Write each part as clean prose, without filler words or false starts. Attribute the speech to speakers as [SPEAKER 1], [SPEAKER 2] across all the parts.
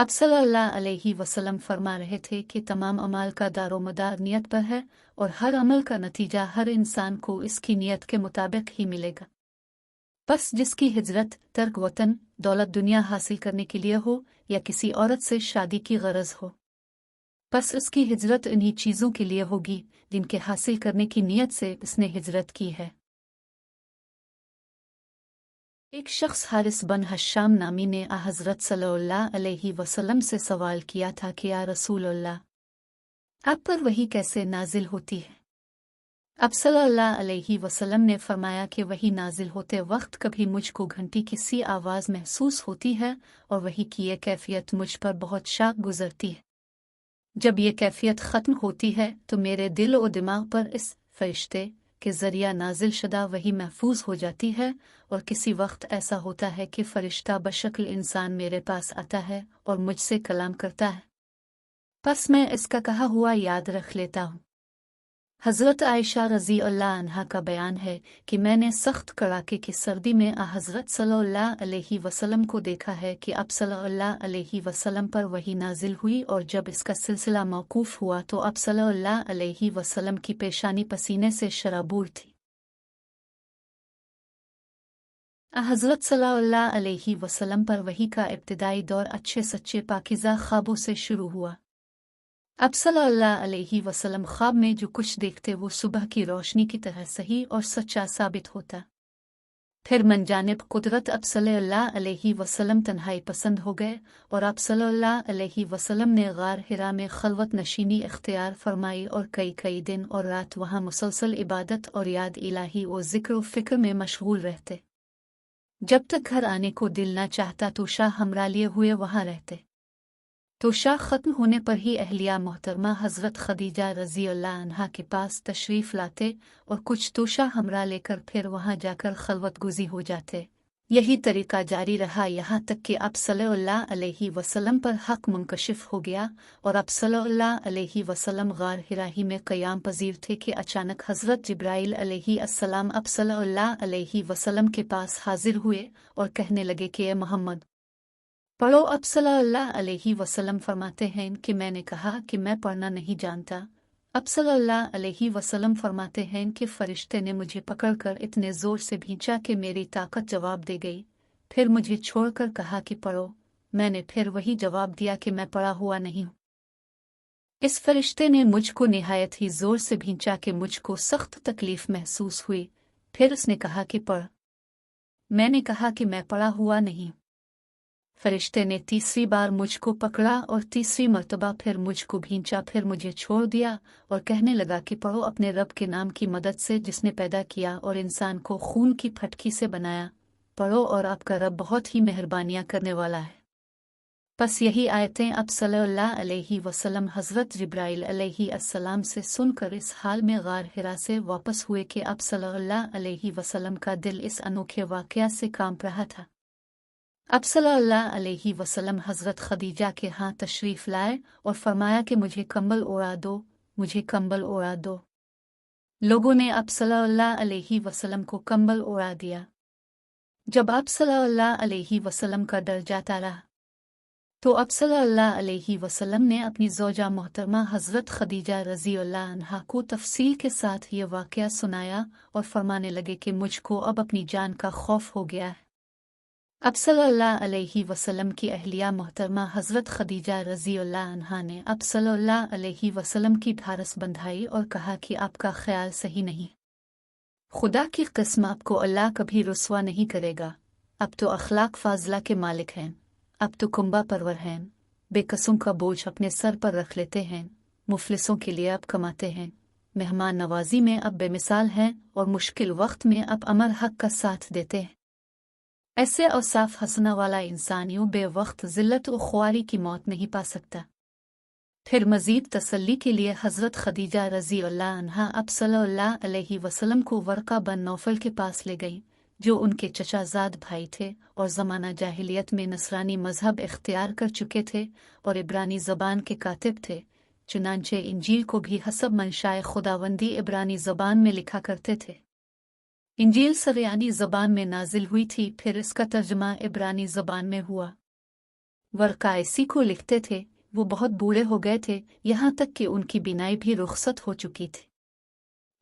[SPEAKER 1] अब सल्लल्लाहु अलैहि वसल्लम फरमा रहे थे कि तमाम अमाल का दारोमदार नियत पर है और हर अमल का नतीजा हर इंसान को इसकी नियत के मुताबिक ही मिलेगा। बस जिसकी हिजरत तर्क वतन दौलत दुनिया हासिल करने के लिए हो या किसी औरत से शादी की गरज हो, बस उसकी हिजरत इन्हीं चीज़ों के लिए होगी जिनके हासिल करने की नीयत से इसने हिजरत की है। एक शख्स हारिस बन हश्शाम नामी ने हज़रत सल्लल्लाहु अलैहि वसल्लम से सवाल किया था कि या रसूल अल्लाह, आप पर वही कैसे नाजिल होती है? अब सल्लल्लाहु अलैहि वसल्लम ने फरमाया कि वही नाजिल होते वक्त कभी मुझको घंटी की सी आवाज़ महसूस होती है और वही की ये कैफियत मुझ पर बहुत शाक गुजरती है। जब ये कैफियत ख़त्म होती है तो मेरे दिल और दिमाग पर इस फरिश्ते के ज़रिया नाजिल शुदा वही महफूज हो जाती है और किसी वक्त ऐसा होता है कि फरिश्ता बशक्ल इंसान मेरे पास आता है और मुझसे कलाम करता है, बस मैं इसका कहा हुआ याद रख लेता हूँ। हज़रत आयशा रज़ी अल्लाह अन्हा का बयान है कि मैंने सख्त कड़ाके की सर्दी में हज़रत सल्लल्लाहु अलैहि वसल्लम को देखा है कि अब सल्लल्लाहु अलैहि वसल्लम पर वही नाजिल हुई और जब इसका सिलसिला मौकूफ़ हुआ तो अब सल्लल्लाहु अलैहि वसल्लम की पेशानी पसीने से शराबूर थी। हज़रत सल्लल्लाहु अलैहि वसल्लम पर वही का इब्तिदाई दौर अच्छे सच्चे पाकीज़ा ख्वाबों से शुरू हुआ। अब सल्लल्लाहु अलैहि वसल्लम ख्वाब में जो कुछ देखते वो सुबह की रोशनी की तरह सही और सच्चा साबित होता। फिर मनजानिब कुदरत अब सल्लल्लाहु अलैहि वसल्लम तन्हाई पसंद हो गए और अब सल्लल्लाहु अलैहि वसल्लम ने गार हिरा में खलवत नशीनी इख्तियार फरमाई और कई कई दिन और रात वहाँ मुसलसल इबादत और याद इलाही और ज़िक्र व फ़िक्र में मशगूल रहते। जब तक घर आने को दिल न चाहता तो शाह हमरा लिए हुए वहाँ रहते। तो शाह ख़त्म होने पर ही अहलिया मोहतरमा हज़रत खदीजा रज़ी अल्लाह अन्हा के पास तशरीफ़ लाते और कुछ तोशा हमरा लेकर फिर वहाँ जाकर खलवत गुज़ी हो जाते। यही तरीक़ा जारी रहा यहाँ तक कि अब सल्लल्लाहु अलैहि वसल्लम पर हक़ मुनकशिफ़ हो गया और अब सल्लल्लाहु अलैहि वसल्लम गार हिरा ही में क़याम पज़ीर थे कि अचानक हज़रत जिब्राईल अलैहिस्सलाम अब सल्लल्लाहु अलैहि वसल्लम के पास हाजिर हुए और कहने लगे कि ए मोहम्मद पढ़ो। अब सल्लल्लाहु अलैहि वसल्लम फरमाते हैं कि मैंने कहा कि मैं पढ़ना नहीं जानता। अब सल्लल्लाहु अलैहि वसल्लम फरमाते हैं कि फरिश्ते ने मुझे पकड़कर इतने ज़ोर से भींचा कि मेरी ताकत जवाब दे गई। फिर मुझे छोड़कर कहा कि पढ़ो। मैंने फिर वही जवाब दिया कि मैं पढ़ा हुआ नहीं हूँ। इस फरिश्ते ने मुझको निहायत ही ज़ोर से भींचा कि मुझको सख्त तकलीफ़ महसूस हुई। फिर उसने कहा कि पढ़। मैंने कहा कि मैं पढ़ा हुआ नहीं। फरिश्ते ने तीसरी बार मुझको पकड़ा और तीसरी मर्तबा फिर मुझको भींचा, फिर मुझे छोड़ दिया और कहने लगा कि पढ़ो अपने रब के नाम की मदद से जिसने पैदा किया और इंसान को खून की फटकी से बनाया। पढ़ो और आपका रब बहुत ही मेहरबानियाँ करने वाला है। बस यही आयतें अब सल्लल्लाहु अलैहि वसल्लम हज़रत जिब्राईल अलैहिस्सलाम से सुनकर इस हाल में गार हिरा से वापस हुए कि अब सल्लल्लाहु अलैहि वसल्लम का दिल इस अनोखे वाक़या से कांप रहा था। अब सल्लल्लाहु अलैहि वसल्लम हज़रत खदीजा के यहाँ तशरीफ़ लाए और फरमाया कि मुझे कंबल ओढ़ा दो, मुझे कंबल ओढ़ा दो। लोगों ने अब सल्लल्लाहु अलैहि वसल्लम को कंबल ओढ़ा दिया। जब अब सल्लल्लाहु अलैहि वसल्लम का डर जाता रहा तो अब सल्लल्लाहु अलैहि वसल्लम ने अपनी ज़ौजा मोहतरमा हज़रत खदीजा रज़ी अल्लाह अन्हा को तफ़सील के साथ ये वाक़या सुनाया और फरमाने लगे कि मुझको अब अपनी जान का खौफ हो गया है। अब सल्लल्लाहु अलैहि वसल्लम की अहलिया मोहतरमा हज़रत खदीजा रज़ी अल्लाह अन्हा ने अब सल्लल्लाहु अलैहि वसल्लम की ढारस बंधाई और कहा कि आपका ख्याल सही नहीं। खुदा की कसम आपको अल्लाह कभी रुस्वा नहीं करेगा। अब तो अखलाक फाजला के मालिक हैं, अब तो कुंबा परवर हैं, बेकसों का बोझ अपने सर पर रख लेते हैं, मुफलिसों के लिए अब कमाते हैं, मेहमान नवाजी में अब बेमिसाल हैं और मुश्किल वक्त में अब अमर हक का साथ देते हैं। ऐसे औसाफ हसना वाला इंसान यूं बेवक्त ज़िल्लत और ख्वारी की मौत नहीं पा सकता। फिर मज़ीद तसल्ली के लिए हज़रत खदीजा रज़ी अल्लाह अन्हा अब सल्लल्लाहु अलैहि वसल्लम को वर्का बन नौफल के पास ले गई, जो उनके चचाज़ाद भाई थे और ज़माना जाहिलियत में नसरानी मज़हब इख्तियार कर चुके थे और इब्रानी ज़बान के कातिब थे। चुनांचे इंजील को भी हसब मंशाए खुदावंदी इब्रानी ज़बान में लिखा करते थे। इंजील सरयानी ज़बान में नाजिल हुई थी, फिर इसका तर्जुमा इब्रानी ज़बान में हुआ। वर्का इसी को लिखते थे। वो बहुत बूढ़े हो गए थे, यहाँ तक कि उनकी बीनाई भी रुखसत हो चुकी थी।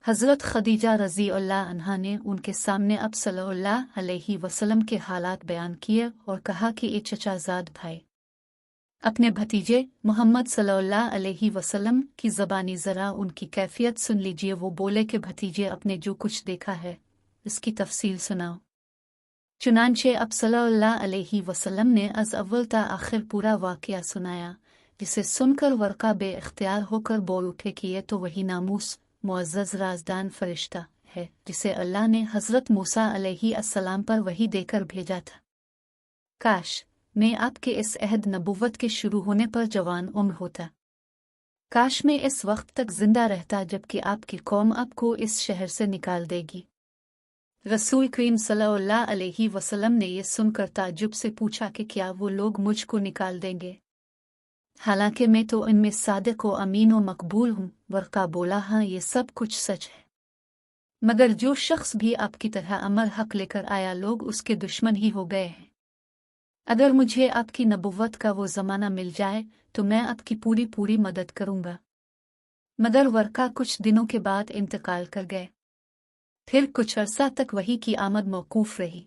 [SPEAKER 1] हज़रत खदीजा रज़ी अल्लाह अन्हा ने उनके सामने अब सल्लल्लाहु अलैहि वसल्लम के हालात बयान किए और कहा कि ए चचाज़ाद भाई, अपने भतीजे मोहम्मद सल्लल्लाहु अलैहि वसल्लम की ज़बानी ज़रा उनकी कैफियत सुन लीजिए। वो बोले कि भतीजे, अपने जो कुछ देखा है इसकी तफसील सुनाओ। चुनांचे अब सल्लल्लाहु अलैहि वसल्लम ने अज़ अव्वल ता आखिर पूरा वाक़या सुनाया, जिसे सुनकर वर्का बे-इख्तियार होकर बोल उठे कि ये तो वही नामूस मुअज़्ज़ज़ राज़दान फरिश्ता है जिसे अल्लाह ने हज़रत मूसा अलैहि अस्सलाम पर वही देकर भेजा था। काश मैं आपके इस अहद नबुव्वत के शुरू होने पर जवान उम्र होता। काश मैं इस वक्त तक जिंदा रहता जबकि आपकी कौम आपको इस शहर से निकाल देगी। रसूल करीम सल्लल्लाहु अलैहि वसल्लम ने ये सुनकर ताज्जुब से पूछा कि क्या वो लोग मुझको निकाल देंगे, हालांकि मैं तो इनमें सादिक व अमीन व मकबूल हूँ। वर्का बोला, हाँ, ये सब कुछ सच है, मगर जो शख्स भी आपकी तरह अमर हक लेकर आया, लोग उसके दुश्मन ही हो गए हैं। अगर मुझे आपकी नबुव्वत का वो ज़माना मिल जाए तो मैं आपकी पूरी पूरी मदद करूँगा। मगर वर्का कुछ दिनों के बाद इंतकाल कर गए। फिर कुछ अरसा तक वही की आमद मौकूफ़ रही।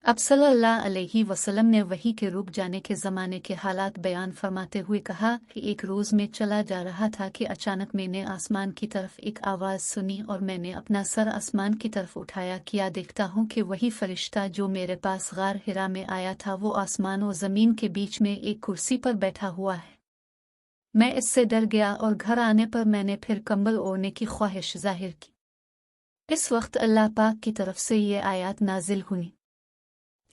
[SPEAKER 1] अब सल्लल्लाहु अलैहि वसल्लम ने वही के रुक जाने के ज़माने के हालात बयान फरमाते हुए कहा कि एक रोज़ में चला जा रहा था कि अचानक मैंने आसमान की तरफ एक आवाज़ सुनी और मैंने अपना सर आसमान की तरफ उठाया। किया देखता हूँ कि वही फरिश्ता जो मेरे पास गार हिरा में आया था वो आसमान और ज़मीन के बीच में एक कुर्सी पर बैठा हुआ है। मैं इससे डर गया और घर आने पर मैंने फिर कंबल ओढ़ने की ख्वाहिश जाहिर की। इस वक्त अल्लाह पाक की तरफ से ये आयत नाजिल हुई,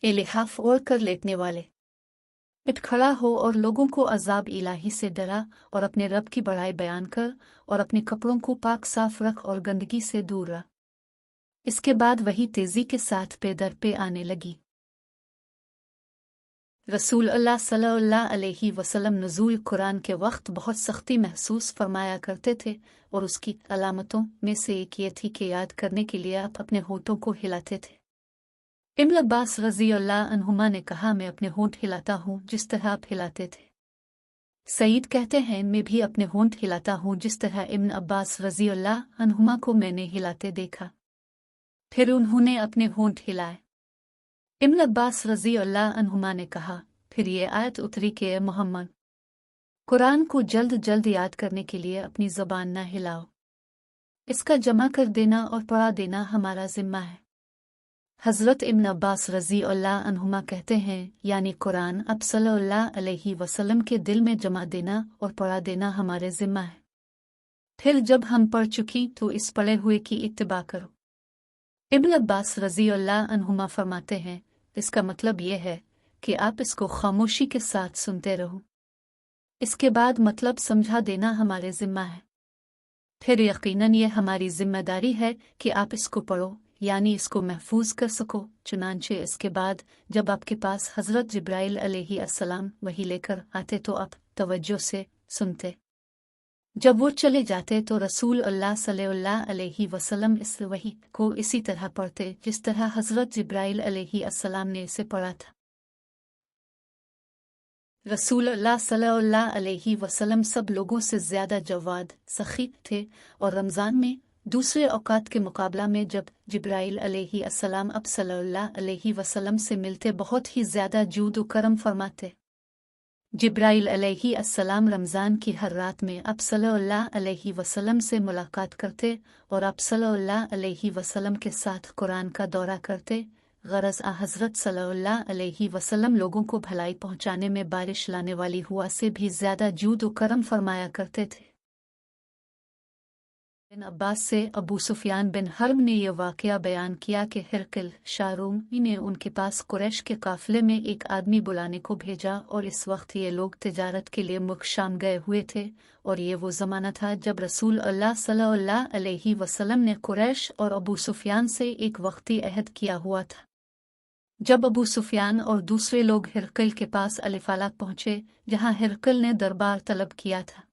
[SPEAKER 1] ए लिहाफ ओढ़ कर लेटने वाले, उठ खड़ा हो और लोगों को अज़ाब इलाही से डरा और अपने रब की बड़ाई बयान कर और अपने कपड़ों को पाक साफ रख और गंदगी से दूर रह। इसके बाद वही तेजी के साथ पे दर पे आने लगी। रसूल अल्लाह सल्लल्लाहु अलैहि वसल्लम नुज़ूल कुरान के वक्त बहुत सख्ती महसूस फरमाया करते थे और उसकी अलामतों में से एक ये थी कि याद करने के लिए आप अपने होठों को हिलाते थे। इब्न अब्बास रज़ी अल्लाह अन्हुमा ने कहा, मैं अपने होंठ हिलाता हूँ जिस तरह आप हिलाते थे। सईद कहते हैं, मैं भी अपने होंठ हिलाता हूँ जिस तरह इब्न अब्बास रज़ी अल्लाह अन्हुमा को मैंने हिलाते देखा। फिर उन्होंने अपने होंठ हिलाए। इब्न अब्बास रज़ी अल्लाह अन्हुमा ने कहा, फिर ये आयत उतरी कि ए मोहम्मद, कुरान को जल्द जल्द याद करने के लिए अपनी ज़बान न हिलाओ, इसका जमा कर देना और पढ़ा देना हमारा जिम्मा है। हज़रत इब्न अब्बास रज़ी अल्लाह अन्हुमा कहते हैं, यानी कुरान अब सल्लल्लाहु अलैहि वसल्लम के दिल में जमा देना और पढ़ा देना हमारे जिम्मा है। फिर जब हम पढ़ चुकी तो इस पढ़े हुए की इत्तिबा करो। इब्न अब्बास रज़ी अल्लाह अन्हुमा फरमाते हैं, इसका मतलब यह है कि आप इसको खामोशी के साथ सुनते रहो, इसके बाद मतलब समझा देना हमारे जिम्मा है। फिर यकीनन ये हमारी जिम्मेदारी है कि आप इसको पढ़ो, यानी इसको महफूज कर सको। चुनांचे इसके बाद जब आपके पास हज़रत जिब्राइल अलैहि अस्सलाम वही लेकर आते तो आप तवज्जो से सुनते। जब वो चले जाते तो रसूल अल्लाह सल्लल्लाहु अलैहि वसल्लम इस वही को इसी तरह पढ़ते जिस तरह हज़रत जिब्राइल अलैहि अस्सलाम ने इसे पढ़ा था। रसूल अल्लाह सल्लल्लाहु अलैहि वसल्लम सब लोगों से ज़्यादा जवाद सखी थे और रमज़ान में दूसरे औकात के मुकाबला में जब जिब्राइल अलैहि अस्सलाम अब सल्लल्लाहु अलैहि वसल्लम से मिलते बहुत ही ज़्यादा जूद व करम फरमाते। जिब्राइल अलैहि अस्सलाम रमज़ान की हर रात में अब सल्लल्लाहु अलैहि वसल्लम से मुलाकात करते और अब सल्लल्लाहु अलैहि वसल्लम के साथ कुरान का दौरा करते। गरज़ हज़रत सल्लल्लाहु अलैहि वसल्लम लोगों को भलाई पहुँचाने में बारिश लाने वाली हुआ से भी ज़्यादा जूद व करम फरमाया करते थे। बिन अब्बास से अबू सुफियान बिन हर्ब ने यह वाक़या बयान किया कि हिरकिल शारूम ने उनके पास कुरैश के काफ़िले में एक आदमी बुलाने को भेजा और इस वक्त ये लोग तिजारत के लिए मुल्क शाम गए हुए थे और ये वो ज़माना था जब रसूल अल्लाह सल्लल्लाहु अलैहि वसल्लम ने कुरैश और अबू सुफियान से एक वक्ती अहद किया हुआ था। जब अबू सुफियान और दूसरे लोग हिरकिल के पास अलिफालाक पहुँचे जहाँ हिरकिल ने दरबार तलब किया था,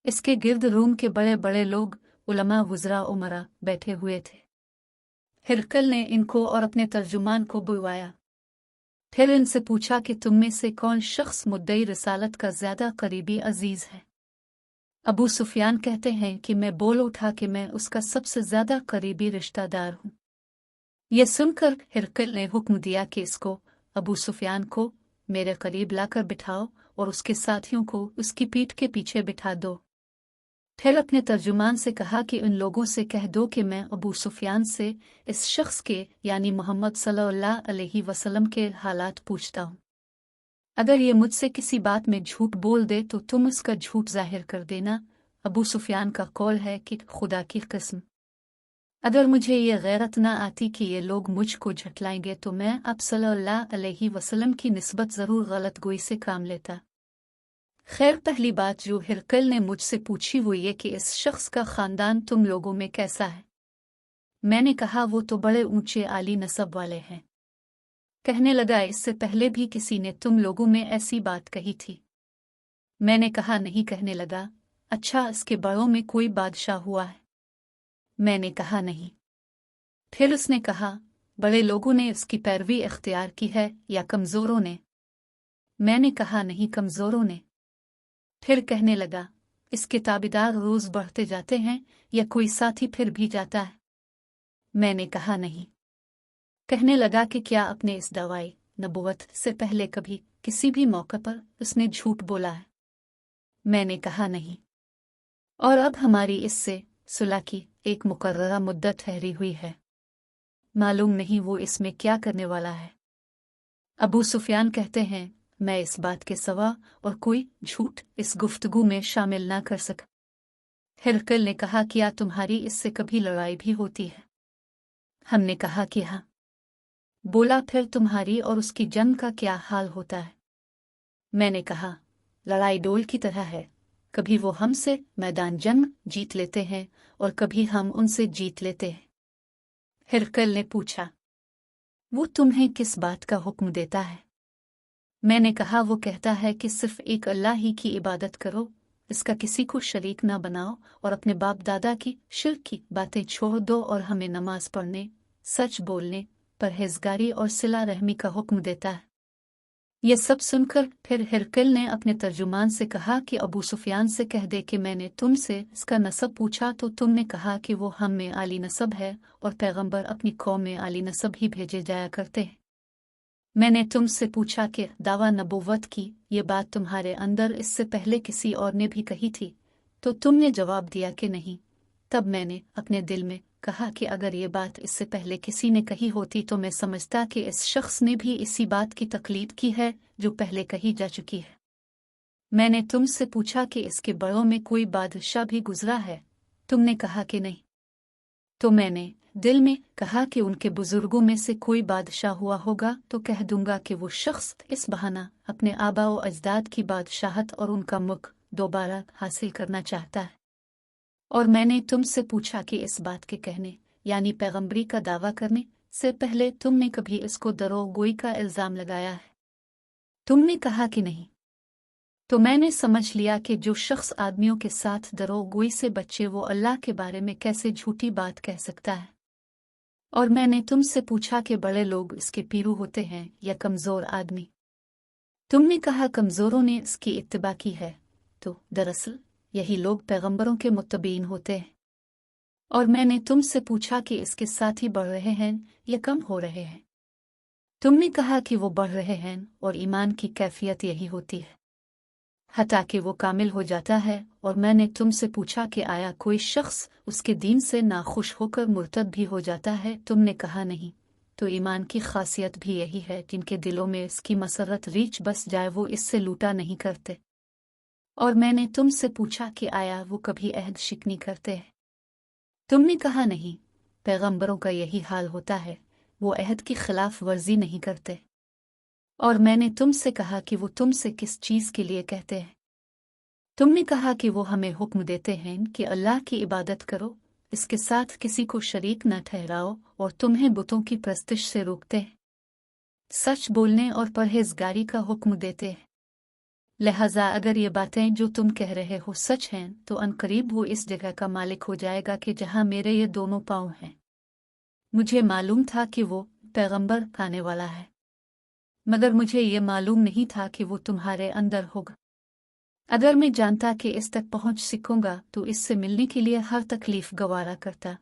[SPEAKER 1] इसके गिर्द रूम के बड़े बड़े लोग उलमा वुज़रा उमरा बैठे हुए थे। हिरकल ने इनको और अपने तर्जुमान को बुलवाया। फिर इनसे पूछा कि तुम में से कौन शख्स मुद्दई रिसालत का ज्यादा करीबी अजीज है। अबू सुफियान कहते हैं कि मैं बोल उठा कि मैं उसका सबसे ज्यादा करीबी रिश्तेदार हूँ। यह सुनकर हिरकल ने हुक्म दिया कि इसको, अबू सुफियान को, मेरे करीब लाकर बिठाओ और उसके साथियों को उसकी पीठ के पीछे बिठा दो। फिर अपने तर्जुमान से कहा कि उन लोगों से कह दो कि मैं अबू सुफियान से इस शख्स के यानी मोहम्मद सल्लल्लाहु अलैहि वसल्लम के हालात पूछता हूँ। अगर ये मुझसे किसी बात में झूठ बोल दे तो तुम उसका झूठ जाहिर कर देना। अबू सुफियान का कौल है कि खुदा की कसम, अगर मुझे ये गैरत न आती कि ये लोग मुझको झटलाएंगे तो मैं अब सल्लल्लाहु अलैहि वसल्लम की निस्बत ज़रूर गलत गोई से काम लेता। खैर, पहली बात जो हिरकल ने मुझसे पूछी वो ये कि इस शख्स का ख़ानदान तुम लोगों में कैसा है। मैंने कहा वो तो बड़े ऊंचे आली नसब वाले हैं। कहने लगा इससे पहले भी किसी ने तुम लोगों में ऐसी बात कही थी। मैंने कहा नहीं। कहने लगा अच्छा, इसके बड़ों में कोई बादशाह हुआ है। मैंने कहा नहीं। फिर उसने कहा बड़े लोगों ने उसकी पैरवी इख्तियार की है या कमज़ोरों ने। मैंने कहा नहीं, कमज़ोरों ने। फिर कहने लगा इसके ताबेदार रोज़ बढ़ते जाते हैं या कोई साथी फिर भी जाता है। मैंने कहा नहीं। कहने लगा कि क्या अपने इस दवाई नबुवत से पहले कभी किसी भी मौके पर उसने झूठ बोला है। मैंने कहा नहीं। और अब हमारी इससे सुलह की एक मुकर्ररा मुद्दत ठहरी हुई है, मालूम नहीं वो इसमें क्या करने वाला है। अबू सुफियान कहते हैं मैं इस बात के सिवा और कोई झूठ इस गुफ्तगू में शामिल ना कर सका। हिरकल ने कहा क्या तुम्हारी इससे कभी लड़ाई भी होती है। हमने कहा कि हाँ। बोला फिर तुम्हारी और उसकी जंग का क्या हाल होता है। मैंने कहा लड़ाई डोल की तरह है, कभी वो हमसे मैदान जंग जीत लेते हैं और कभी हम उनसे जीत लेते हैं। हिरकल ने पूछा वो तुम्हें किस बात का हुक्म देता है। मैंने कहा वो कहता है कि सिर्फ एक अल्लाह ही की इबादत करो, इसका किसी को शरीक ना बनाओ और अपने बाप दादा की शिर्क की बातें छोड़ दो और हमें नमाज पढ़ने, सच बोलने, परहेजगारी और सिला रहमी का हुक्म देता है। ये सब सुनकर फिर हिरकल ने अपने तर्जुमान से कहा कि अबू सुफियान से कह दे कि मैंने तुमसे इसका नसब पूछा तो तुमने कहा कि वो हम में आली नसब है और पैगंबर अपनी कौम में आली नसब ही भेजे जाया करते हैं। मैंने तुमसे पूछा कि दावा नबुव्वत की ये बात तुम्हारे अंदर इससे पहले किसी और ने भी कही थी, तो तुमने जवाब दिया कि नहीं। तब मैंने अपने दिल में कहा कि अगर ये बात इससे पहले किसी ने कही होती तो मैं समझता कि इस शख्स ने भी इसी बात की तकलीद की है जो पहले कही जा चुकी है। मैंने तुमसे पूछा कि इसके बड़ों में कोई बादशाह भी गुजरा है। तुमने कहा कि नहीं। तो मैंने दिल में कहा कि उनके बुजुर्गों में से कोई बादशाह हुआ होगा तो कह दूंगा कि वो शख्स इस बहाना अपने आबा व अजदाद की बादशाहत और उनका मुल्क दोबारा हासिल करना चाहता है। और मैंने तुमसे पूछा कि इस बात के कहने यानी पैगंबरी का दावा करने से पहले तुमने कभी इसको दरोगोई का इल्ज़ाम लगाया है। तुमने कहा कि नहीं। तो मैंने समझ लिया कि जो शख्स आदमियों के साथ दरोगोई से बचे वो अल्लाह के बारे में कैसे झूठी बात कह सकता है। और मैंने तुमसे पूछा कि बड़े लोग इसके पीरू होते हैं या कमज़ोर आदमी। तुमने कहा कमज़ोरों ने इसकी इत्तिबा की है, तो दरअसल यही लोग पैगंबरों के मुत्तबीन होते हैं। और मैंने तुमसे पूछा कि इसके साथी बढ़ रहे हैं या कम हो रहे हैं। तुमने कहा कि वो बढ़ रहे हैं और ईमान की कैफियत यही होती है हता कि वो कामिल हो जाता है। और मैंने तुमसे पूछा कि आया कोई शख्स उसके दीन से नाखुश होकर मुर्तद भी हो जाता है। तुमने कहा नहीं। तो ईमान की खासियत भी यही है जिनके दिलों में इसकी मसरत रीछ बस जाए वो इससे लूटा नहीं करते। और मैंने तुमसे पूछा कि आया वो कभी अहद शिकनी करते हैं। तुमने कहा नहीं। पैगंबरों का यही हाल होता है, वो अहद की खिलाफ वर्जी नहीं करते। और मैंने तुमसे कहा कि वो तुमसे किस चीज़ के लिए कहते हैं। तुमने कहा कि वो हमें हुक्म देते हैं कि अल्लाह की इबादत करो, इसके साथ किसी को शरीक न ठहराओ और तुम्हें बुतों की प्रस्तिश से रोकते हैं। सच बोलने और परहेजगारी का हुक्म देते हैं। लिहाजा अगर ये बातें जो तुम कह रहे हो सच हैं तो अनकरीब वो इस जगह का मालिक हो जाएगा कि जहां मेरे ये दोनों पाँव हैं। मुझे मालूम था कि वो पैगंबर आने वाला है। मगर मुझे ये मालूम नहीं था कि वो तुम्हारे अंदर होगा। अगर मैं जानता कि इस तक पहुंच सकूंगा तो इससे मिलने के लिए हर तकलीफ गवारा करता।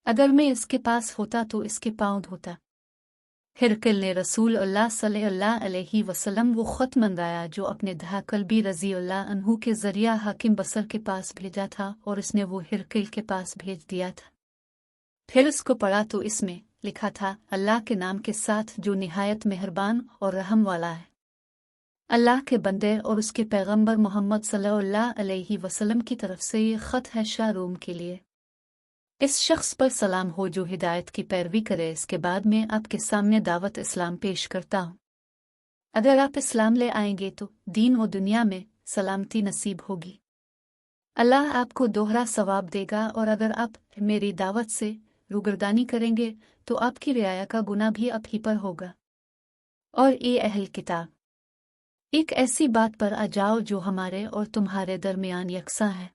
[SPEAKER 1] अगर मैं इसके पास होता तो इसके पाँव धोता। हिरकल ने रसूल अल्लाह सल्लल्लाहु अलैहि वसल्लम वो ख़त मंगाया जो अपने कल्बी रज़ी अल्लाह अन्हु के ज़रिया हाकिम बसर के पास भेजा था, और इसने वो हिरकल के पास भेज दिया था। फिर उसको पढ़ा तो इसमें लिखा था, अल्लाह के नाम के साथ जो निहायत मेहरबान और रहम वाला है। अल्लाह के बंदे और उसके पैगंबर मोहम्मद सल्लल्लाहु अलैहि वसल्लम की तरफ से ये ख़त है शाह रूम के लिए। इस शख्स पर सलाम हो जो हिदायत की पैरवी करे। इसके बाद मैं आपके सामने दावत इस्लाम पेश करता हूँ। अगर आप इस्लाम ले आएंगे तो दीन व दुनिया में सलामती नसीब होगी। अल्लाह आपको दोहरा सवाब देगा, और अगर आप मेरी दावत से रुगरदानी करेंगे तो आपकी रियाया का गुनाह भी आप ही पर होगा। और ये अहल किताब, एक ऐसी बात पर आ जाओ जो हमारे और तुम्हारे दरमियान यकसा है।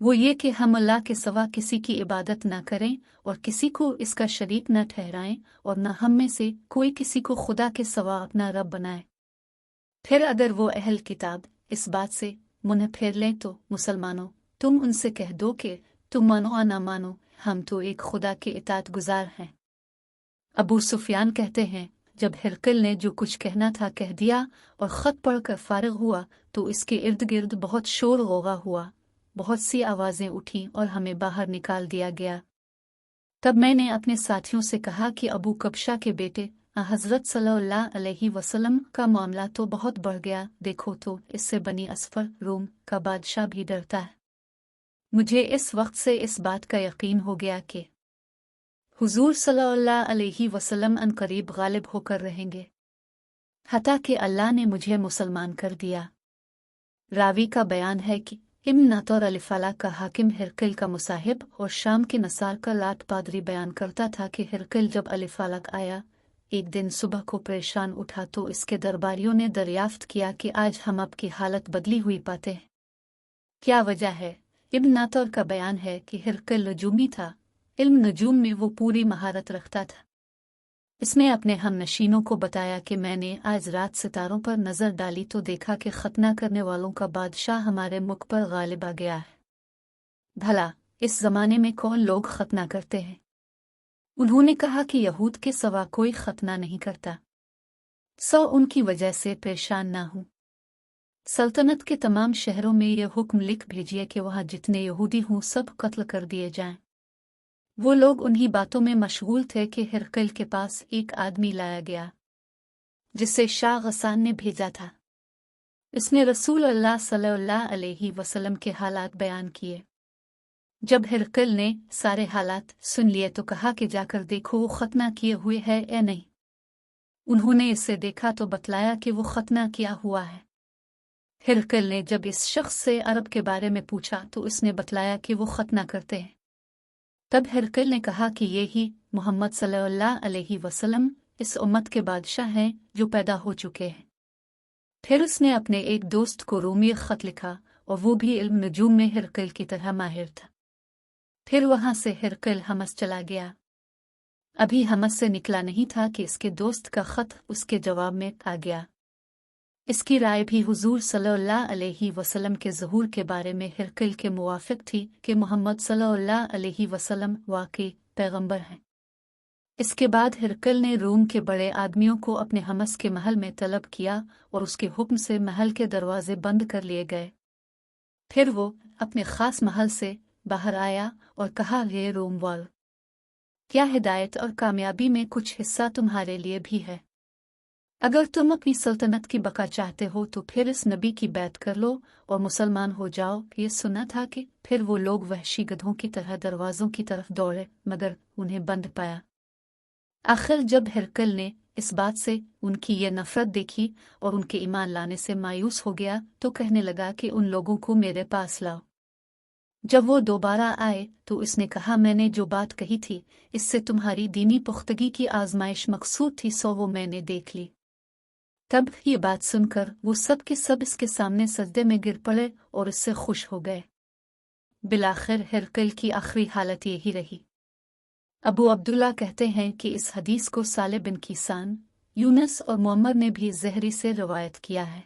[SPEAKER 1] वो ये कि हम अल्लाह के सिवा किसी की इबादत न करें और किसी को इसका शरीक न ठहराएं, और न हम में से कोई किसी को खुदा के सिवा अपना रब बनाए। फिर अगर वो अहल किताब इस बात से मुंह फेर लें तो मुसलमानों, तुम उनसे कह दो कि तुम मानो या ना मानो, हम तो एक खुदा के इताअत गुजार हैं। अबू सुफियान कहते हैं, जब हिरकल ने जो कुछ कहना था कह दिया और ख़त पढ़कर फारिग हुआ तो इसके इर्द गिर्द बहुत शोर गोगा हुआ, बहुत सी आवाज़ें उठीं और हमें बाहर निकाल दिया गया। तब मैंने अपने साथियों से कहा कि अबू कबशा के बेटे हज़रत सल्लल्लाहु अलैहि वसल्लम का मामला तो बहुत बढ़ गया, देखो तो इससे बनी असफर रूम का बादशाह भी डरता है। मुझे इस वक्त से इस बात का यकीन हो गया कि हुजूर सल्लल्लाहु अलैहि वसल्लम अनकरीब गालिब होकर रहेंगे, हता कि अल्लाह ने मुझे मुसलमान कर दिया। रावी का बयान है कि इब्न नातौर अलिफाला का हाकिम हिरकल का मुसाहिब और शाम के नसार का लाट पादरी बयान करता था कि हिरकल जब अलिफाला आया एक दिन सुबह को परेशान उठा तो इसके दरबारियों ने दरियाफ्त किया कि आज हम आपकी हालत बदली हुई पाते हैं, क्या वजह है? इब्न नातौर का बयान है कि हिरकल नजूमी था, इल्म नजूम में वो पूरी महारत रखता था। इसने अपने हमनशीनों को बताया कि मैंने आज रात सितारों पर नज़र डाली तो देखा कि खतना करने वालों का बादशाह हमारे मुख पर गालिब आ गया है। भला इस ज़माने में कौन लोग खतना करते हैं? उन्होंने कहा कि यहूद के सिवा कोई खतना नहीं करता, सो उनकी वजह से परेशान ना हूँ। सल्तनत के तमाम शहरों में यह हुक्म लिख भेजिए कि वहाँ जितने यहूदी हों सब कत्ल कर दिए जाएं। वो लोग उन्हीं बातों में मशगूल थे कि हिरकल के पास एक आदमी लाया गया जिसे शाह गसान ने भेजा था। इसने रसूल अल्लाह सल्लल्लाहु अलैहि वसल्लम के हालात बयान किए। जब हिरकल ने सारे हालात सुन लिए तो कहा कि जाकर देखो वो खतना किए हुए है या नहीं। उन्होंने इसे देखा तो बतलाया कि वो खतना किया हुआ है। हिरकल ने जब इस शख्स से अरब के बारे में पूछा तो उसने बतलाया कि वो खतना करते हैं। तब हिरकल ने कहा कि ये ही मोहम्मद सल्लल्लाहु अलैहि वसल्लम इस उम्मत के बादशाह हैं जो पैदा हो चुके हैं। फिर उसने अपने एक दोस्त को रोमी ख़त लिखा, और वो भी इल्म नजूम में हिरकल की तरह माहिर था। फिर वहां से हिरकल हमस चला गया। अभी हमस से निकला नहीं था कि इसके दोस्त का ख़त उसके जवाब में आ गया। इसकी राय भी हुजूर सल्लल्लाहु अलैहि वसल्लम के ज़हूर के बारे में हिरकल के मुवाफ़िक़ थी कि मोहम्मद सल्लल्लाहु अलैहि वसल्लम वाक़ई पैगंबर हैं। इसके बाद हिरकल ने रूम के बड़े आदमियों को अपने हमस के महल में तलब किया और उसके हुक्म से महल के दरवाजे बंद कर लिए गए। फिर वो अपने ख़ास महल से बाहर आया और कहा, ये रोम वाल, क्या हिदायत और कामयाबी में कुछ हिस्सा तुम्हारे लिए भी है? अगर तुम अपनी सल्तनत की बका चाहते हो तो फिर इस नबी की बैत कर लो और मुसलमान हो जाओ। ये सुना था कि फिर वो लोग वहशी गधों की तरह दरवाज़ों की तरफ दौड़े मगर उन्हें बंद पाया। आखिर जब हिरकल ने इस बात से उनकी ये नफरत देखी और उनके ईमान लाने से मायूस हो गया तो कहने लगा कि उन लोगों को मेरे पास लाओ। जब वो दोबारा आए तो उसने कहा, मैंने जो बात कही थी इससे तुम्हारी दीनी पुख्तगी की आजमाइश मकसूद थी, सो वो मैंने देख ली। तब ये बात सुनकर वो सब के सब इसके सामने सजदे में गिर पड़े और इससे खुश हो गए। बिलाखिर हिरकल की आखिरी हालत यही रही। अबू अब्दुल्ला कहते हैं कि इस हदीस को साले बिन कीसान یونس اور معمر نے بھی زہری سے روایت کیا ہے۔